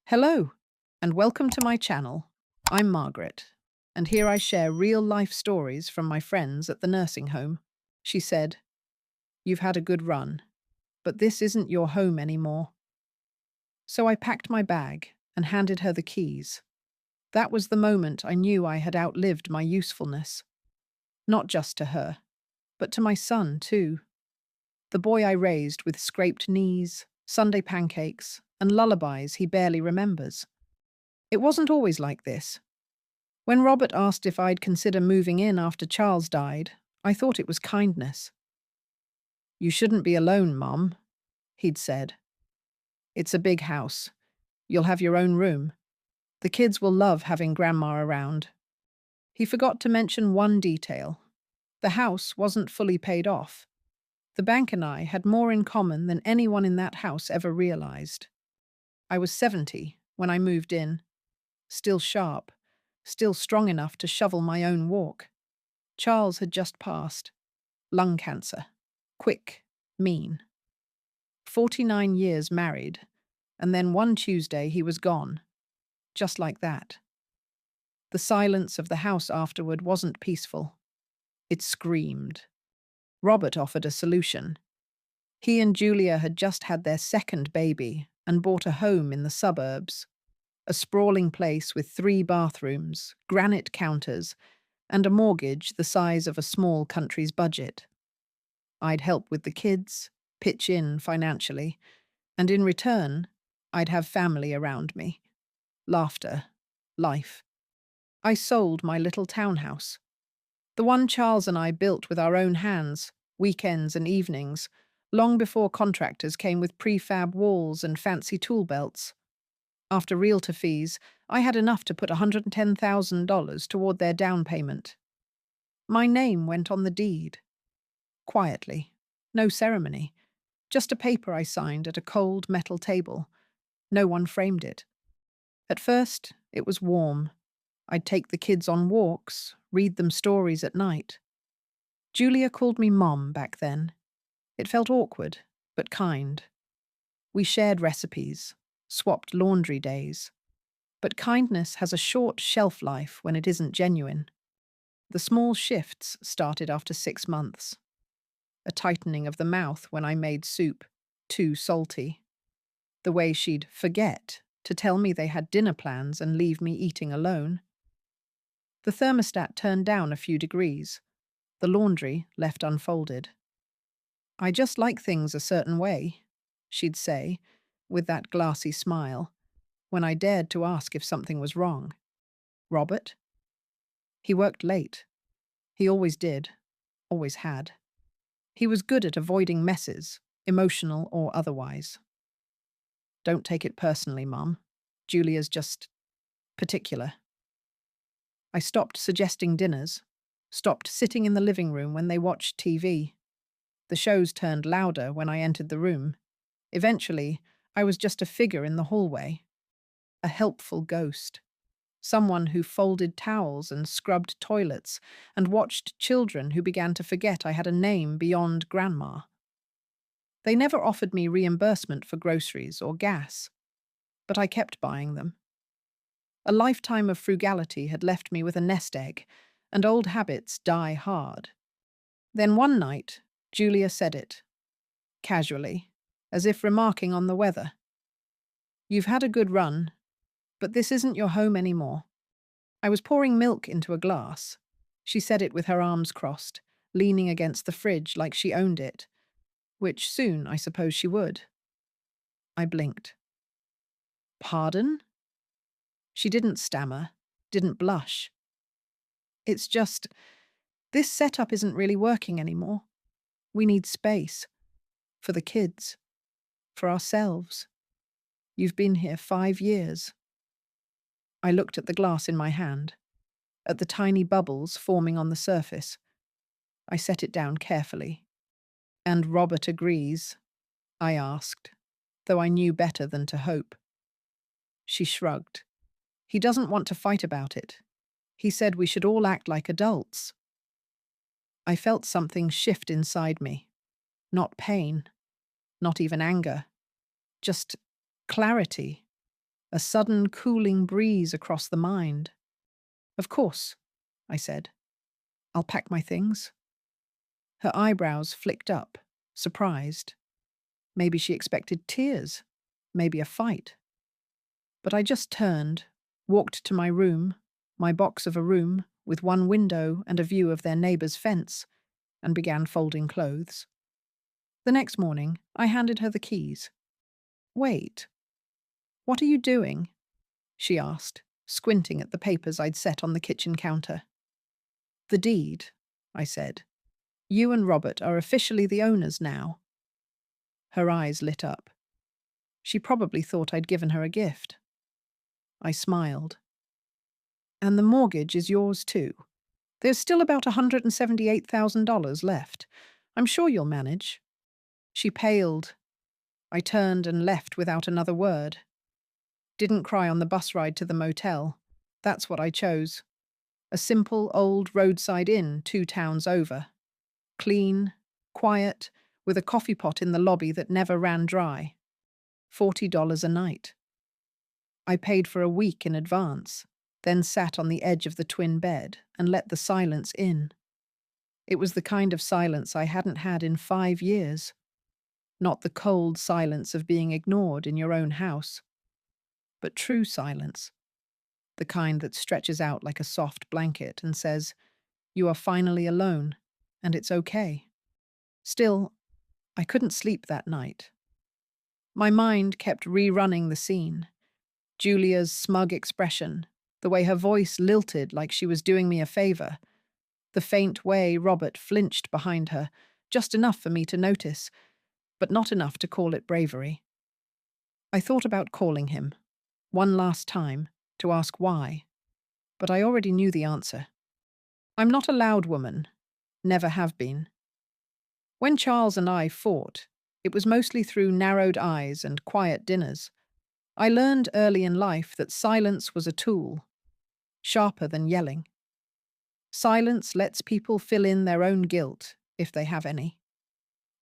Hello, and welcome to my channel. I'm Margaret, and here I share real-life stories from my friends at the nursing home. She said, "You've had a good run, but this isn't your home anymore." So I packed my bag and handed her the keys. That was the moment I knew I had outlived my usefulness. Not just to her, but to my son, too. The boy I raised with scraped knees, Sunday pancakes, and lullabies he barely remembers. It wasn't always like this. When Robert asked if I'd consider moving in after Charles died, I thought it was kindness. "You shouldn't be alone, Mum," he'd said. "It's a big house. You'll have your own room. The kids will love having Grandma around." He forgot to mention one detail. The house wasn't fully paid off. The bank and I had more in common than anyone in that house ever realized. I was 70 when I moved in, still sharp, still strong enough to shovel my own walk. Charles had just passed. Lung cancer. Quick, mean. 49 years married, and then one Tuesday he was gone. Just like that. The silence of the house afterward wasn't peaceful. It screamed. Robert offered a solution. He and Julia had just had their second baby and bought a home in the suburbs. A sprawling place with 3 bathrooms, granite counters, and a mortgage the size of a small country's budget. I'd help with the kids, pitch in financially, and in return, I'd have family around me. Laughter. Life. I sold my little townhouse. The one Charles and I built with our own hands, weekends and evenings, long before contractors came with prefab walls and fancy tool belts. After realtor fees, I had enough to put $110,000 toward their down payment. My name went on the deed. Quietly. No ceremony. Just a paper I signed at a cold metal table. No one framed it. At first, it was warm. I'd take the kids on walks, read them stories at night. Julia called me Mom back then. It felt awkward, but kind. We shared recipes, swapped laundry days. But kindness has a short shelf life when it isn't genuine. The small shifts started after 6 months. A tightening of the mouth when I made soup, too salty. The way she'd forget to tell me they had dinner plans and leave me eating alone. The thermostat turned down a few degrees. The laundry left unfolded. "I just like things a certain way," she'd say, with that glassy smile, when I dared to ask if something was wrong. Robert? He worked late. He always did, always had. He was good at avoiding messes, emotional or otherwise. "Don't take it personally, Mum. Julia's just particular." I stopped suggesting dinners, stopped sitting in the living room when they watched TV. The shows turned louder when I entered the room. Eventually, I was just a figure in the hallway. A helpful ghost. Someone who folded towels and scrubbed toilets and watched children who began to forget I had a name beyond Grandma. They never offered me reimbursement for groceries or gas, but I kept buying them. A lifetime of frugality had left me with a nest egg, and old habits die hard. Then one night, Julia said it, casually, as if remarking on the weather. "You've had a good run, but this isn't your home anymore." I was pouring milk into a glass. She said it with her arms crossed, leaning against the fridge like she owned it, which soon I suppose she would. I blinked. "Pardon?" She didn't stammer, didn't blush. "It's just, this setup isn't really working anymore. We need space. For the kids. For ourselves. You've been here 5 years." I looked at the glass in my hand, at the tiny bubbles forming on the surface. I set it down carefully. "And Robert agrees?" I asked, though I knew better than to hope. She shrugged. "He doesn't want to fight about it. He said we should all act like adults." I felt something shift inside me. Not pain, not even anger, just clarity. a sudden cooling breeze across the mind. "Of course," I said. "I'll pack my things." Her eyebrows flicked up, surprised. Maybe she expected tears, maybe a fight. But I just turned, walked to my room, my box of a room with one window and a view of their neighbour's fence, and began folding clothes. The next morning, I handed her the keys. "Wait, what are you doing?" she asked, squinting at the papers I'd set on the kitchen counter. "The deed," I said. "You and Robert are officially the owners now." Her eyes lit up. She probably thought I'd given her a gift. I smiled. "And the mortgage is yours too. There's still about $178,000 left. I'm sure you'll manage." She paled. I turned and left without another word. Didn't cry on the bus ride to the motel. That's what I chose. A simple old roadside inn 2 towns over. Clean, quiet, with a coffee pot in the lobby that never ran dry. $40 a night. I paid for a week in advance, then sat on the edge of the twin bed and let the silence in. It was the kind of silence I hadn't had in 5 years. Not the cold silence of being ignored in your own house, but true silence. The kind that stretches out like a soft blanket and says, "You are finally alone, and it's okay." Still, I couldn't sleep that night. My mind kept rerunning the scene. Julia's smug expression, the way her voice lilted like she was doing me a favor, the faint way Robert flinched behind her, just enough for me to notice, but not enough to call it bravery. I thought about calling him, one last time, to ask why, but I already knew the answer. I'm not a loud woman, never have been. When Charles and I fought, it was mostly through narrowed eyes and quiet dinners. I learned early in life that silence was a tool, sharper than yelling. Silence lets people fill in their own guilt, if they have any.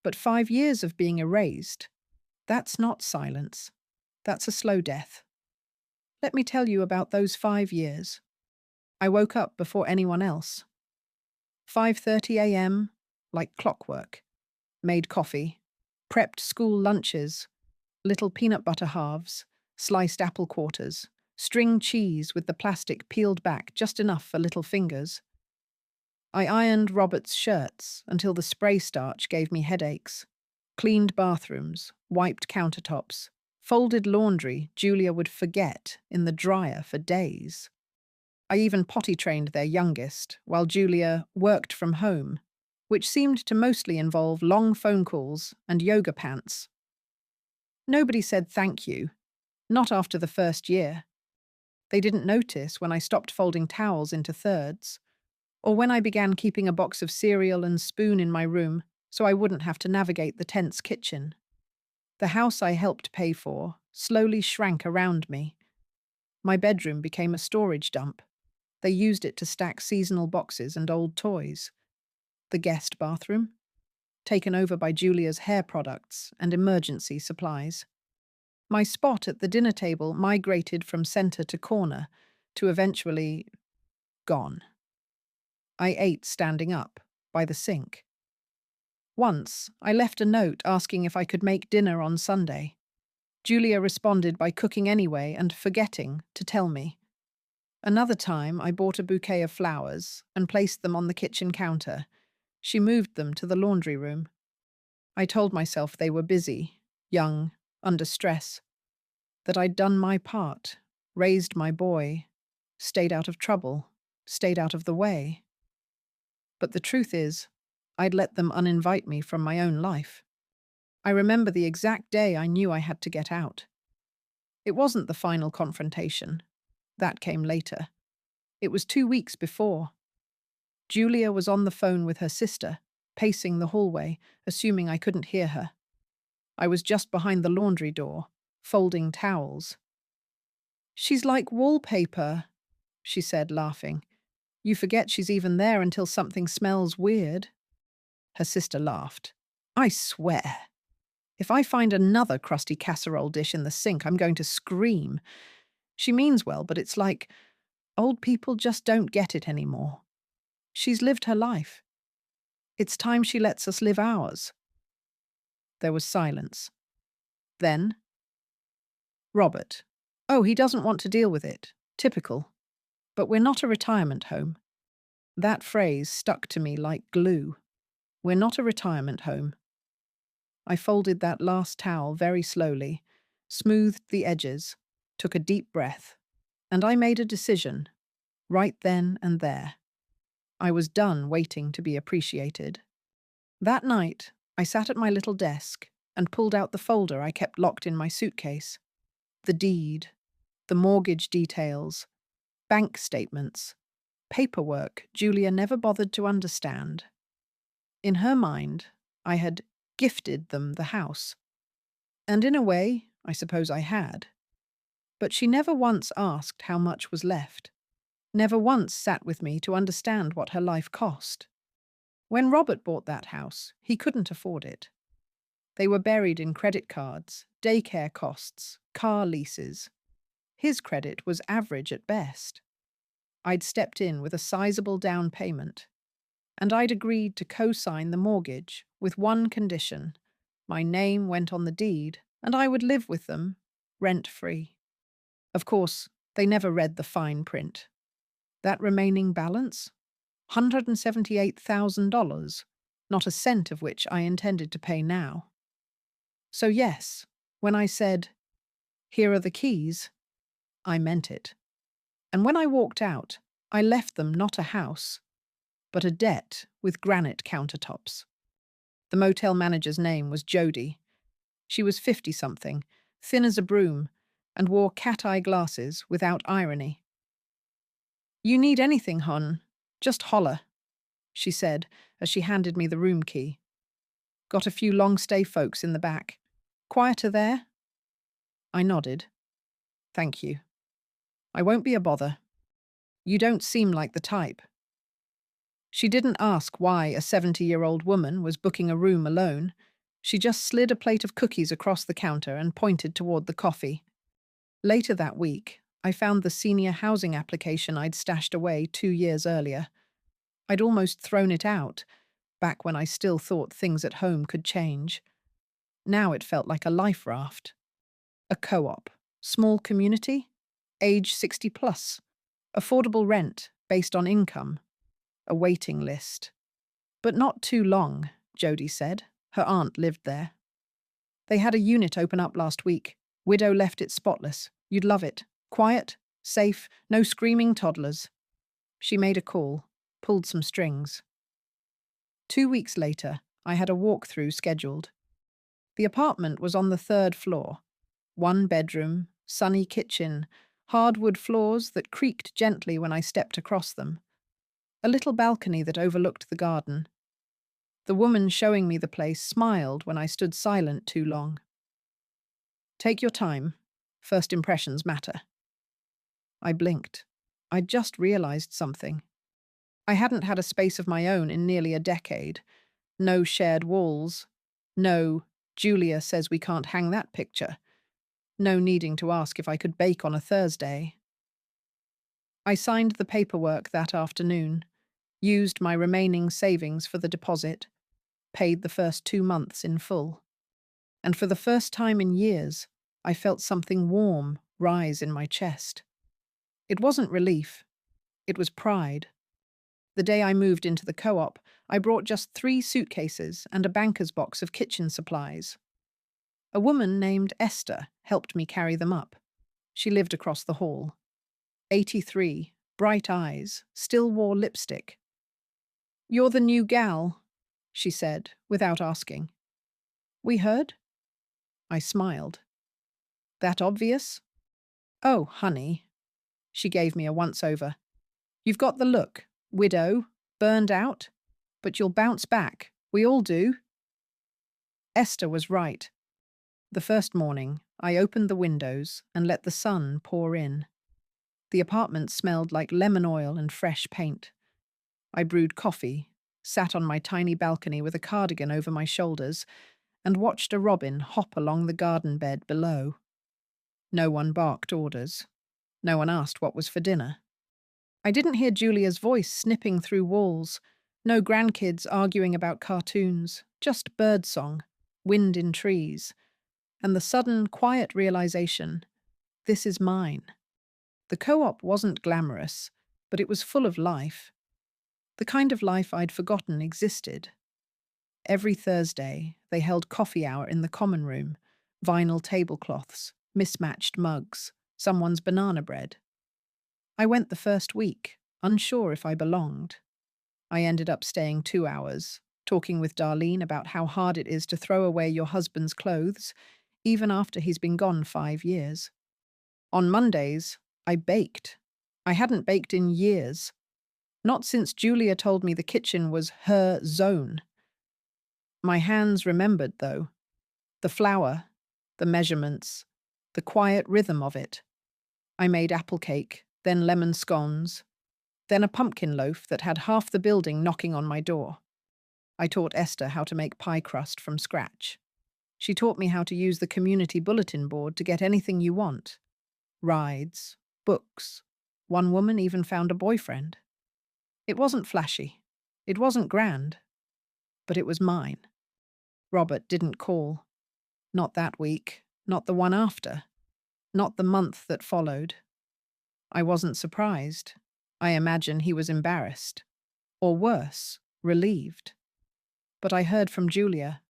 But 5 years of being erased, that's not silence. That's a slow death. Let me tell you about those 5 years. I woke up before anyone else. 5:30 a.m., like clockwork. Made coffee, prepped school lunches, little peanut butter halves, sliced apple quarters, string cheese with the plastic peeled back just enough for little fingers. I ironed Robert's shirts until the spray starch gave me headaches, cleaned bathrooms, wiped countertops, folded laundry Julia would forget in the dryer for days. I even potty trained their youngest, while Julia worked from home, which seemed to mostly involve long phone calls and yoga pants. Nobody said thank you, not after the first year. They didn't notice when I stopped folding towels into thirds, or when I began keeping a box of cereal and spoon in my room so I wouldn't have to navigate the tense kitchen. The house I helped pay for slowly shrank around me. My bedroom became a storage dump. They used it to stack seasonal boxes and old toys. The guest bathroom, taken over by Julia's hair products and emergency supplies. My spot at the dinner table migrated from center to corner to eventually gone. I ate standing up, by the sink. Once, I left a note asking if I could make dinner on Sunday. Julia responded by cooking anyway and forgetting to tell me. Another time, I bought a bouquet of flowers and placed them on the kitchen counter. She moved them to the laundry room. I told myself they were busy, young, under stress, that I'd done my part, raised my boy, stayed out of trouble, stayed out of the way. But the truth is, I'd let them uninvite me from my own life. I remember the exact day I knew I had to get out. It wasn't the final confrontation. That came later. It was 2 weeks before. Julia was on the phone with her sister, pacing the hallway, assuming I couldn't hear her. I was just behind the laundry door, folding towels. "She's like wallpaper," she said, laughing. "You forget she's even there until something smells weird." Her sister laughed. "I swear, if I find another crusty casserole dish in the sink, I'm going to scream. She means well, but it's like old people just don't get it anymore. She's lived her life. It's time she lets us live ours." There was silence. Then, "Robert. Oh, he doesn't want to deal with it. Typical. But we're not a retirement home." That phrase stuck to me like glue. We're not a retirement home. I folded that last towel very slowly, smoothed the edges, took a deep breath, and I made a decision, right then and there. I was done waiting to be appreciated. That night, I sat at my little desk and pulled out the folder I kept locked in my suitcase. The deed, the mortgage details, bank statements, paperwork Julia never bothered to understand. In her mind, I had gifted them the house. And in a way, I suppose I had. But she never once asked how much was left, never once sat with me to understand what her life cost. When Robert bought that house, he couldn't afford it. They were buried in credit cards, daycare costs, car leases. His credit was average at best. I'd stepped in with a sizable down payment, and I'd agreed to co-sign the mortgage with one condition. My name went on the deed, and I would live with them, rent-free. Of course, they never read the fine print. That remaining balance? $178,000, not a cent of which I intended to pay now. So yes, when I said, "Here are the keys," I meant it. And when I walked out, I left them not a house, but a debt with granite countertops. The motel manager's name was Jody. She was 50-something, thin as a broom, and wore cat-eye glasses without irony. "You need anything, hon, just holler," she said as she handed me the room key. "Got a few long-stay folks in the back. Quieter there?" I nodded. "Thank you. I won't be a bother. You don't seem like the type." She didn't ask why a 70-year-old woman was booking a room alone. She just slid a plate of cookies across the counter and pointed toward the coffee. Later that week, I found the senior housing application I'd stashed away 2 years earlier. I'd almost thrown it out, back when I still thought things at home could change. Now it felt like a life raft. A co-op, small community, age 60 plus, affordable rent based on income, a waiting list. But not too long, Jody said. Her aunt lived there. They had a unit open up last week. Widow left it spotless. You'd love it. Quiet, safe, no screaming toddlers. She made a call, pulled some strings. 2 weeks later, I had a walkthrough scheduled. The apartment was on the 3rd floor. 1 bedroom, sunny kitchen, hardwood floors that creaked gently when I stepped across them. A little balcony that overlooked the garden. The woman showing me the place smiled when I stood silent too long. "Take your time. First impressions matter." I blinked. I'd just realized something. I hadn't had a space of my own in nearly a decade. No shared walls. No, "Julia says we can't hang that picture." No needing to ask if I could bake on a Thursday. I signed the paperwork that afternoon, used my remaining savings for the deposit, paid the first 2 months in full. And for the first time in years, I felt something warm rise in my chest. It wasn't relief. It was pride. The day I moved into the co-op, I brought just 3 suitcases and a banker's box of kitchen supplies. A woman named Esther helped me carry them up. She lived across the hall. 83, bright eyes, still wore lipstick. "You're the new gal," she said, without asking. "We heard?" I smiled. "That obvious?" "Oh, honey." She gave me a once-over. "You've got the look. Widow, burned out. But you'll bounce back. We all do." Esther was right. The first morning, I opened the windows and let the sun pour in. The apartment smelled like lemon oil and fresh paint. I brewed coffee, sat on my tiny balcony with a cardigan over my shoulders, and watched a robin hop along the garden bed below. No one barked orders. No one asked what was for dinner. I didn't hear Julia's voice snipping through walls. No grandkids arguing about cartoons, just birdsong, wind in trees, and the sudden, quiet realization, this is mine. The co-op wasn't glamorous, but it was full of life. The kind of life I'd forgotten existed. Every Thursday, they held coffee hour in the common room, vinyl tablecloths, mismatched mugs, someone's banana bread. I went the first week, unsure if I belonged. I ended up staying 2 hours, talking with Darlene about how hard it is to throw away your husband's clothes, even after he's been gone 5 years. On Mondays, I baked. I hadn't baked in years. Not since Julia told me the kitchen was her zone. My hands remembered, though. The flour, the measurements, the quiet rhythm of it. I made apple cake, then lemon scones, then a pumpkin loaf that had half the building knocking on my door. I taught Esther how to make pie crust from scratch. She taught me how to use the community bulletin board to get anything you want. Rides, books. One woman even found a boyfriend. It wasn't flashy. It wasn't grand. But it was mine. Robert didn't call. Not that week. Not the one after. Not the month that followed. I wasn't surprised. I imagine he was embarrassed. Or worse, relieved. But I heard from Julia.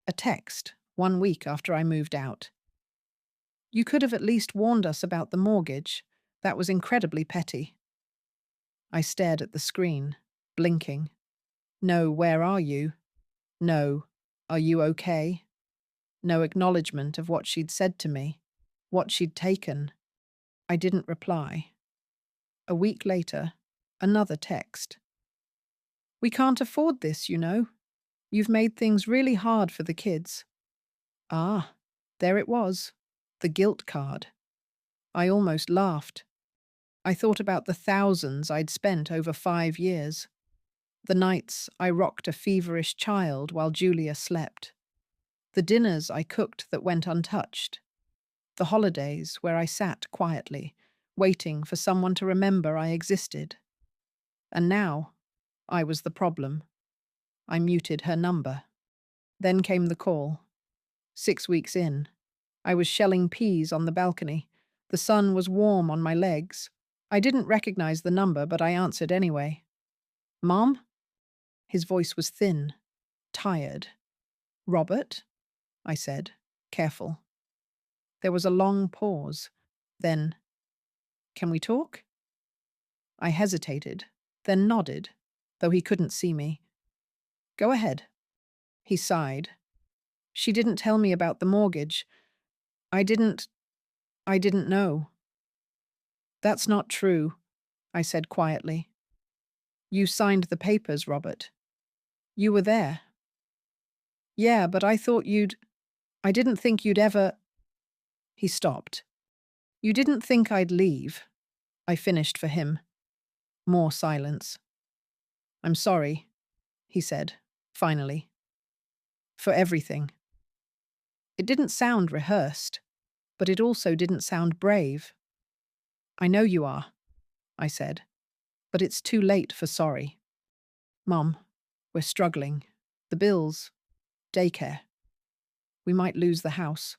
A text, 1 week after I moved out. You could have at least warned us about the mortgage. That was incredibly petty. I stared at the screen, blinking. No, where are you? No, are you okay? No acknowledgement of what she'd said to me, what she'd taken. I didn't reply. A week later, another text. We can't afford this, you know. You've made things really hard for the kids. Ah, there it was, the guilt card. I almost laughed. I thought about the thousands I'd spent over 5 years. The nights I rocked a feverish child while Julia slept. The dinners I cooked that went untouched. The holidays where I sat quietly, waiting for someone to remember I existed. And now, I was the problem. I muted her number. Then came the call. 6 weeks in. I was shelling peas on the balcony. The sun was warm on my legs. I didn't recognize the number, but I answered anyway. Mom? His voice was thin, tired. Robert? I said, careful. There was a long pause. Then, can we talk? I hesitated, then nodded, though he couldn't see me. Go ahead. He sighed. She didn't tell me about the mortgage. I didn't know. That's not true, I said quietly. You signed the papers, Robert. You were there. Yeah, but I didn't think you'd ever. He stopped. You didn't think I'd leave. I finished for him. More silence. I'm sorry, he said, finally. For everything. It didn't sound rehearsed, but it also didn't sound brave. I know you are, I said, but it's too late for sorry. Mom, we're struggling. The bills, daycare. We might lose the house.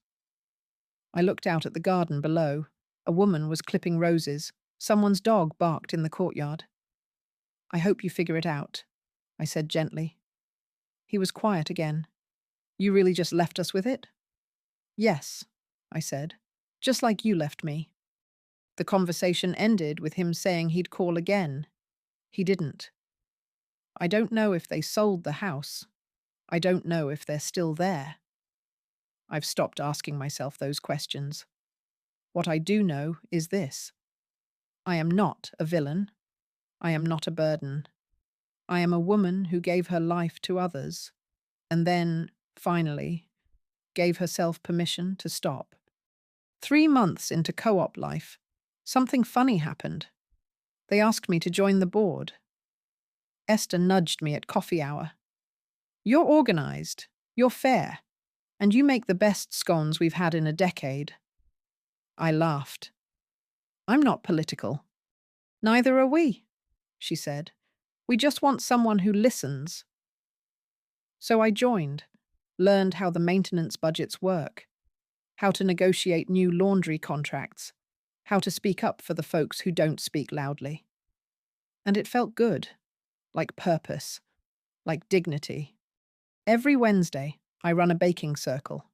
I looked out at the garden below. A woman was clipping roses. Someone's dog barked in the courtyard. I hope you figure it out, I said gently. He was quiet again. You really just left us with it? Yes, I said, just like you left me. The conversation ended with him saying he'd call again. He didn't. I don't know if they sold the house. I don't know if they're still there. I've stopped asking myself those questions. What I do know is this. I am not a villain. I am not a burden. I am a woman who gave her life to others, and then, finally, gave herself permission to stop. 3 months into co-op life, something funny happened. They asked me to join the board. Esther nudged me at coffee hour. You're organized, you're fair, and you make the best scones we've had in a decade. I laughed. I'm not political. Neither are we, she said. We just want someone who listens. So I joined, learned how the maintenance budgets work, how to negotiate new laundry contracts, how to speak up for the folks who don't speak loudly. And it felt good, like purpose, like dignity. Every Wednesday, I run a baking circle.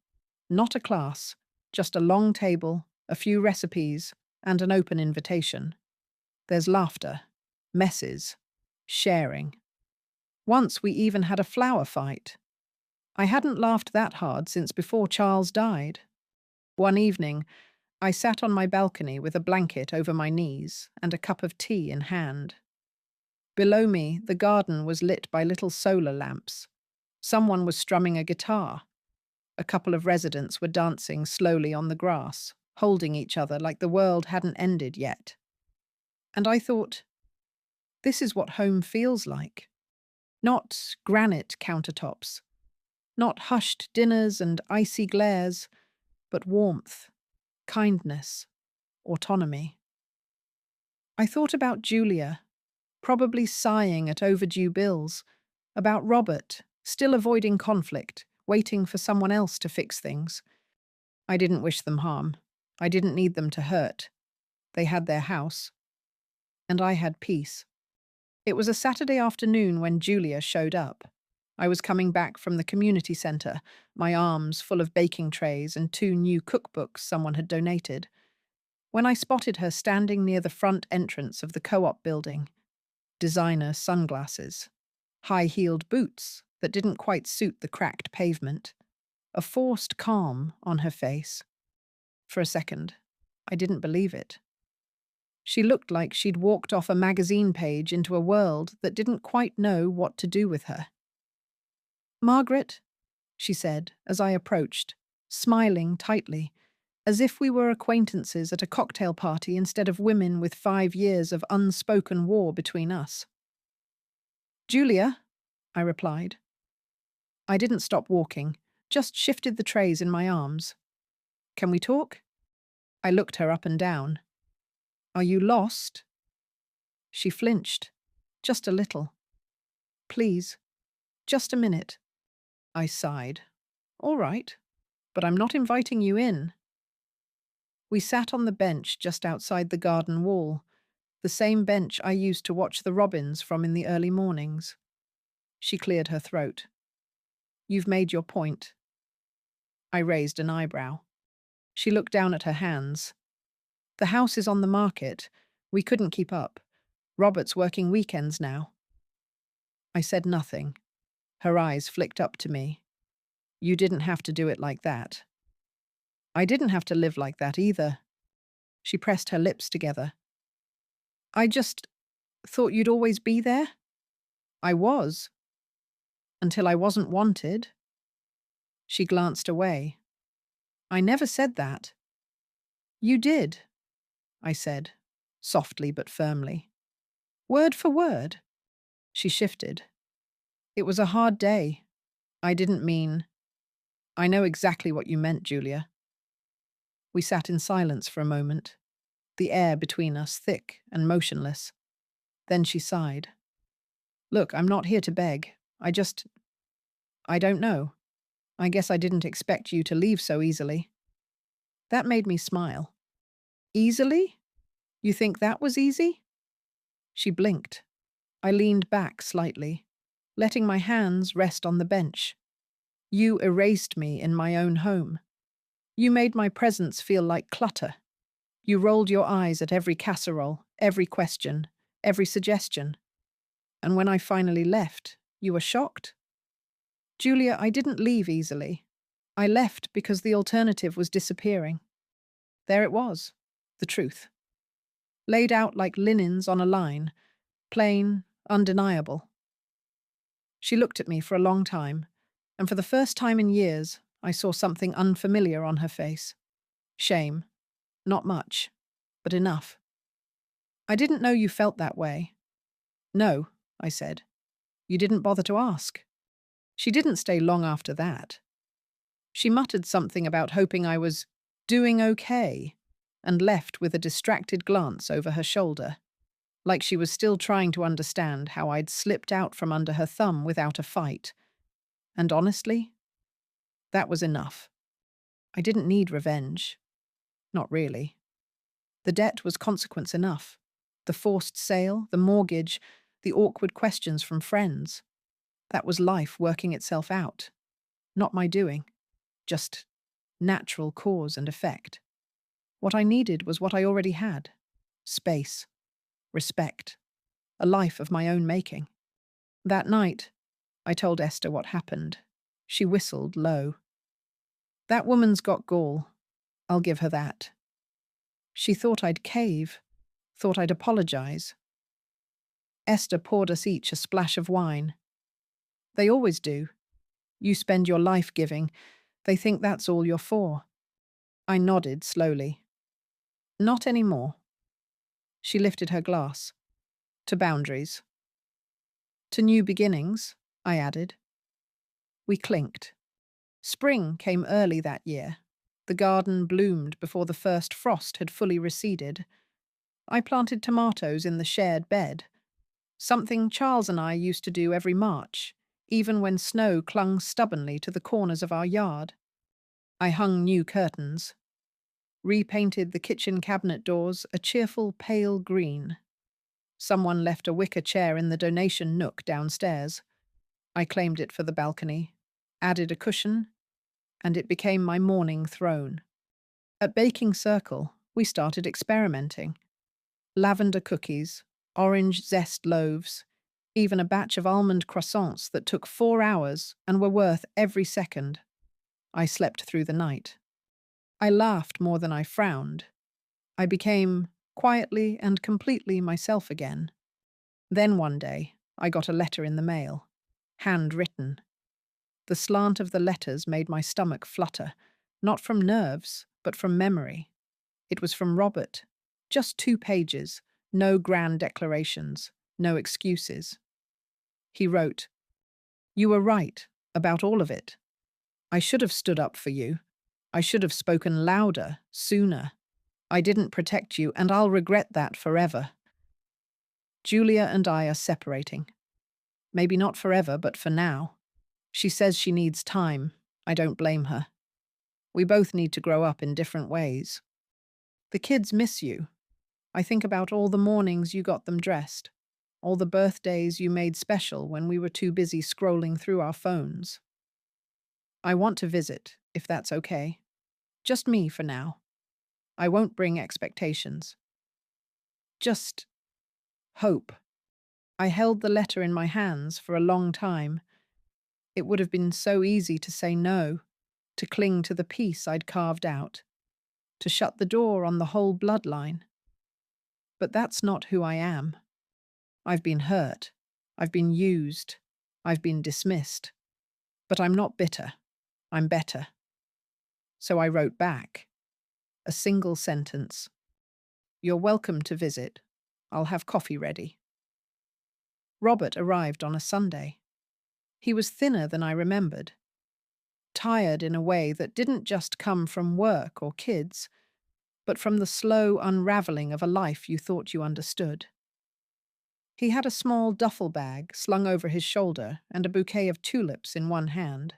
Not a class, just a long table, a few recipes, and an open invitation. There's laughter, messes, sharing. Once we even had a flower fight. I hadn't laughed that hard since before Charles died. One evening, I sat on my balcony with a blanket over my knees and a cup of tea in hand. Below me, the garden was lit by little solar lamps. Someone was strumming a guitar. A couple of residents were dancing slowly on the grass, holding each other like the world hadn't ended yet. And I thought, this is what home feels like. Not granite countertops, not hushed dinners and icy glares, but warmth, kindness, autonomy. I thought about Julia, probably sighing at overdue bills, about Robert, still avoiding conflict, waiting for someone else to fix things. I didn't wish them harm. I didn't need them to hurt. They had their house. And I had peace. It was a Saturday afternoon when Julia showed up. I was coming back from the community centre, my arms full of baking trays and 2 new cookbooks someone had donated, when I spotted her standing near the front entrance of the co-op building. Designer sunglasses, high-heeled boots that didn't quite suit the cracked pavement, a forced calm on her face. For a second, I didn't believe it. She looked like she'd walked off a magazine page into a world that didn't quite know what to do with her. "Margaret," she said as I approached, smiling tightly, as if we were acquaintances at a cocktail party instead of women with 5 years of unspoken war between us. "Julia," I replied. I didn't stop walking, just shifted the trays in my arms. "Can we talk?" I looked her up and down. "Are you lost?" She flinched, just a little. "Please, just a minute." I sighed. "All right, but I'm not inviting you in." We sat on the bench just outside the garden wall, the same bench I used to watch the robins from in the early mornings. She cleared her throat. "You've made your point." I raised an eyebrow. She looked down at her hands. "The house is on the market. We couldn't keep up. Robert's working weekends now." I said nothing. Her eyes flicked up to me. "You didn't have to do it like that." "I didn't have to live like that either." She pressed her lips together. "I just thought you'd always be there." "I was. Until I wasn't wanted." She glanced away. "I never said that." "You did," I said, softly but firmly. "Word for word." She shifted. "It was a hard day. I didn't mean—" "I know exactly what you meant, Julia." We sat in silence for a moment, the air between us thick and motionless. Then she sighed. "Look, I'm not here to beg. I don't know. I guess I didn't expect you to leave so easily." That made me smile. "Easily? You think that was easy?" She blinked. I leaned back slightly, letting my hands rest on the bench. "You erased me in my own home. You made my presence feel like clutter. You rolled your eyes at every casserole, every question, every suggestion. And when I finally left, you were shocked." "Julia, I didn't leave easily. I left because the alternative was disappearing." There it was, the truth. Laid out like linens on a line, plain, undeniable. She looked at me for a long time, and for the first time in years, I saw something unfamiliar on her face. Shame. Not much, but enough. "I didn't know you felt that way." "No," I said. "You didn't bother to ask." She didn't stay long after that. She muttered something about hoping I was doing okay. and left with a distracted glance over her shoulder, like she was still trying to understand how I'd slipped out from under her thumb without a fight. And honestly, that was enough. I didn't need revenge. Not really. The debt was consequence enough. The forced sale, the mortgage, the awkward questions from friends. That was life working itself out. Not my doing. Just natural cause and effect. What I needed was what I already had. Space. Respect. A life of my own making. That night, I told Esther what happened. She whistled low. That woman's got gall. I'll give her that. She thought I'd cave, thought I'd apologize. Esther poured us each a splash of wine. They always do. You spend your life giving. They think that's all you're for. I nodded slowly. Not anymore. She lifted her glass. To boundaries. To new beginnings, I added. We clinked. Spring came early that year. The garden bloomed before the first frost had fully receded. I planted tomatoes in the shared bed, something Charles and I used to do every March, even when snow clung stubbornly to the corners of our yard. I hung new curtains, repainted the kitchen cabinet doors a cheerful pale green. Someone left a wicker chair in the donation nook downstairs. I claimed it for the balcony, added a cushion, and it became my morning throne. At Baking Circle, we started experimenting. Lavender cookies, orange zest loaves, even a batch of almond croissants that took 4 hours and were worth every second. I slept through the night. I laughed more than I frowned. I became, quietly and completely, myself again. Then one day, I got a letter in the mail, handwritten. The slant of the letters made my stomach flutter, not from nerves, but from memory. It was from Robert. Just 2 pages, no grand declarations, no excuses. He wrote, "You were right about all of it. I should have stood up for you. I should have spoken louder, sooner. I didn't protect you, and I'll regret that forever. Julia and I are separating. Maybe not forever, but for now. She says she needs time. I don't blame her. We both need to grow up in different ways. The kids miss you. I think about all the mornings you got them dressed, all the birthdays you made special when we were too busy scrolling through our phones. I want to visit, if that's okay. Just me for now. I won't bring expectations. Just hope." I held the letter in my hands for a long time. It would have been so easy to say no, to cling to the peace I'd carved out, to shut the door on the whole bloodline. But that's not who I am. I've been hurt. I've been used. I've been dismissed. But I'm not bitter. I'm better. So I wrote back. A single sentence. "You're welcome to visit. I'll have coffee ready." Robert arrived on a Sunday. He was thinner than I remembered. Tired in a way that didn't just come from work or kids, but from the slow unraveling of a life you thought you understood. He had a small duffel bag slung over his shoulder and a bouquet of tulips in one hand.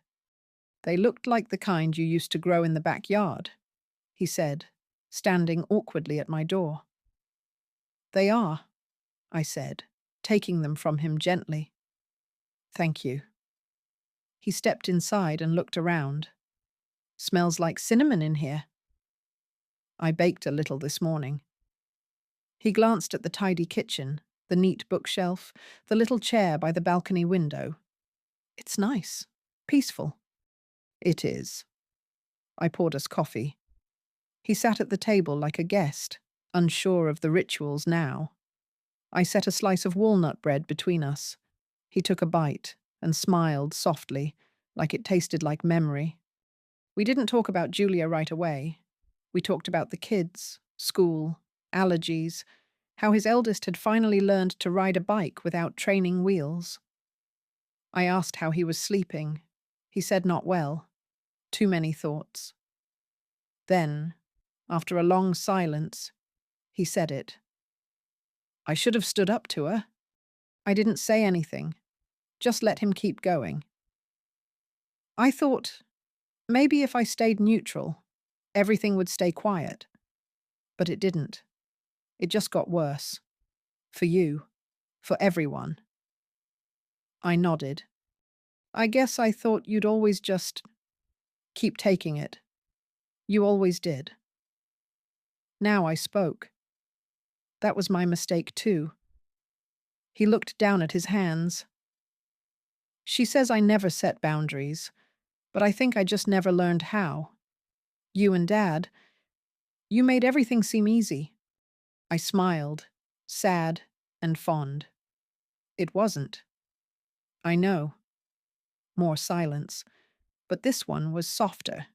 "They looked like the kind you used to grow in the backyard," he said, standing awkwardly at my door. "They are," I said, taking them from him gently. "Thank you." He stepped inside and looked around. "Smells like cinnamon in here." "I baked a little this morning." He glanced at the tidy kitchen, the neat bookshelf, the little chair by the balcony window. "It's nice. Peaceful." "It is." I poured us coffee. He sat at the table like a guest, unsure of the rituals now. I set a slice of walnut bread between us. He took a bite and smiled softly, like it tasted like memory. We didn't talk about Julia right away. We talked about the kids, school, allergies, how his eldest had finally learned to ride a bike without training wheels. I asked how he was sleeping. He said not well. Too many thoughts. Then After a long silence, he said it. I should have stood up to her. I didn't say anything, just let him keep going. I thought maybe if I stayed neutral, everything would stay quiet. But it didn't. It just got worse. For you. For everyone. I nodded. I guess I thought you'd always just keep taking it. You always did. Now I spoke. That was my mistake too. He looked down at his hands. She says I never set boundaries, but I think I just never learned how. You and Dad, you made everything seem easy. I smiled, sad and fond. It wasn't. I know. More silence, but this one was softer.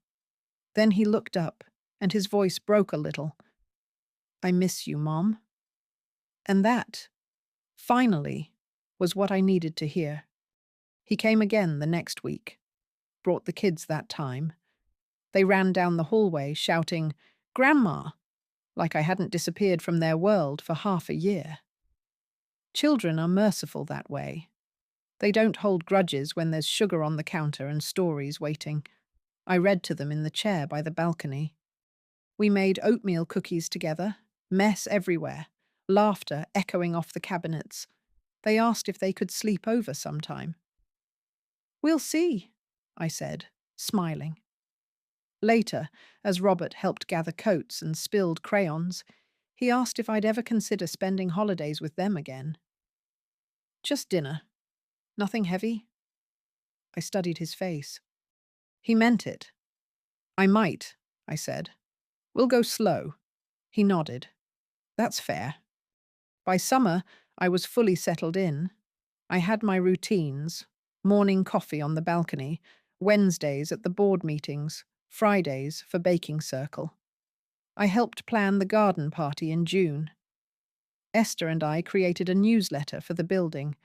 Then he looked up, and his voice broke a little. I miss you, Mom. And that, finally, was what I needed to hear. He came again the next week, brought the kids that time. They ran down the hallway shouting, Grandma, like I hadn't disappeared from their world for half a year. Children are merciful that way. They don't hold grudges when there's sugar on the counter and stories waiting. I read to them in the chair by the balcony. We made oatmeal cookies together, mess everywhere, laughter echoing off the cabinets. They asked if they could sleep over sometime. We'll see, I said, smiling. Later, as Robert helped gather coats and spilled crayons, he asked if I'd ever consider spending holidays with them again. Just dinner. Nothing heavy? I studied his face. He meant it. I might, I said. We'll go slow. He nodded. That's fair. By summer, I was fully settled in. I had my routines, morning coffee on the balcony, Wednesdays at the board meetings, Fridays for baking circle. I helped plan the garden party in June. Esther and I created a newsletter for the building.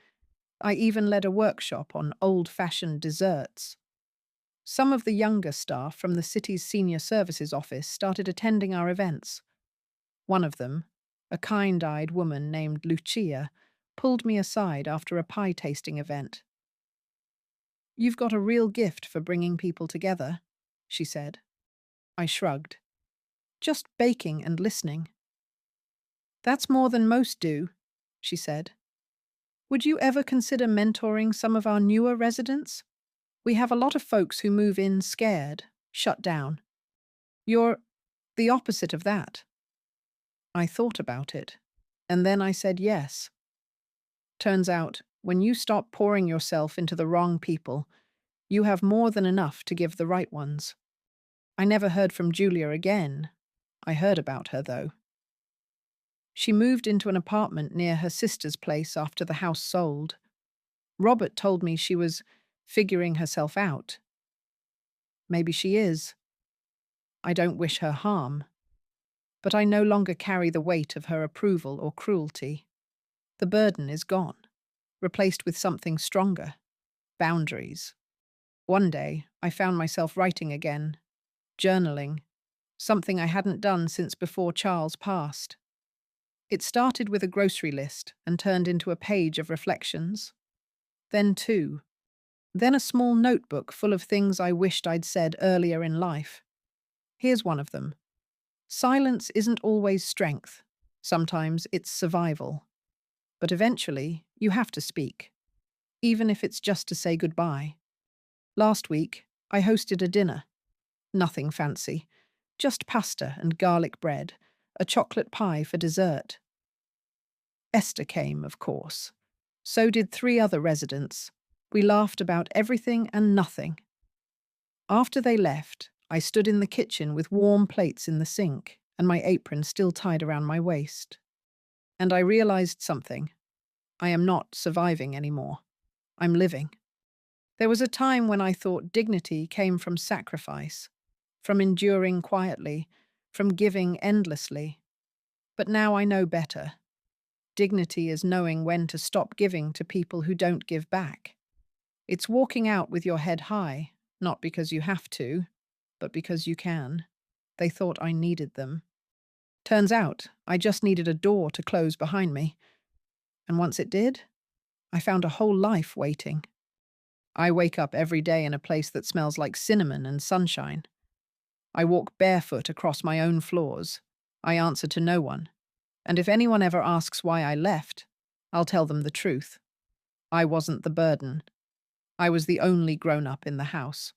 I even led a workshop on old-fashioned desserts. Some of the younger staff from the city's senior services office started attending our events. One of them, a kind-eyed woman named Lucia, pulled me aside after a pie-tasting event. You've got a real gift for bringing people together, she said. I shrugged. Just baking and listening. That's more than most do, she said. Would you ever consider mentoring some of our newer residents? We have a lot of folks who move in scared, shut down. You're the opposite of that. I thought about it, and then I said yes. Turns out, when you stop pouring yourself into the wrong people, you have more than enough to give the right ones. I never heard from Julia again. I heard about her, though. She moved into an apartment near her sister's place after the house sold. Robert told me she was figuring herself out. Maybe she is. I don't wish her harm. But I no longer carry the weight of her approval or cruelty. The burden is gone, replaced with something stronger. Boundaries. One day, I found myself writing again, journaling, something I hadn't done since before Charles passed. It started with a grocery list and turned into a page of reflections. Then two. Then a small notebook full of things I wished I'd said earlier in life. Here's one of them. Silence isn't always strength. Sometimes it's survival. But eventually, you have to speak, even if it's just to say goodbye. Last week, I hosted a dinner. Nothing fancy, just pasta and garlic bread, a chocolate pie for dessert. Esther came, of course. So did 3 other residents. We laughed about everything and nothing. After they left, I stood in the kitchen with warm plates in the sink and my apron still tied around my waist. And I realized something. I am not surviving anymore. I'm living. There was a time when I thought dignity came from sacrifice, from enduring quietly, from giving endlessly. But now I know better. Dignity is knowing when to stop giving to people who don't give back. It's walking out with your head high, not because you have to, but because you can. They thought I needed them. Turns out, I just needed a door to close behind me. And once it did, I found a whole life waiting. I wake up every day in a place that smells like cinnamon and sunshine. I walk barefoot across my own floors. I answer to no one. And if anyone ever asks why I left, I'll tell them the truth. I wasn't the burden. I was the only grown-up in the house.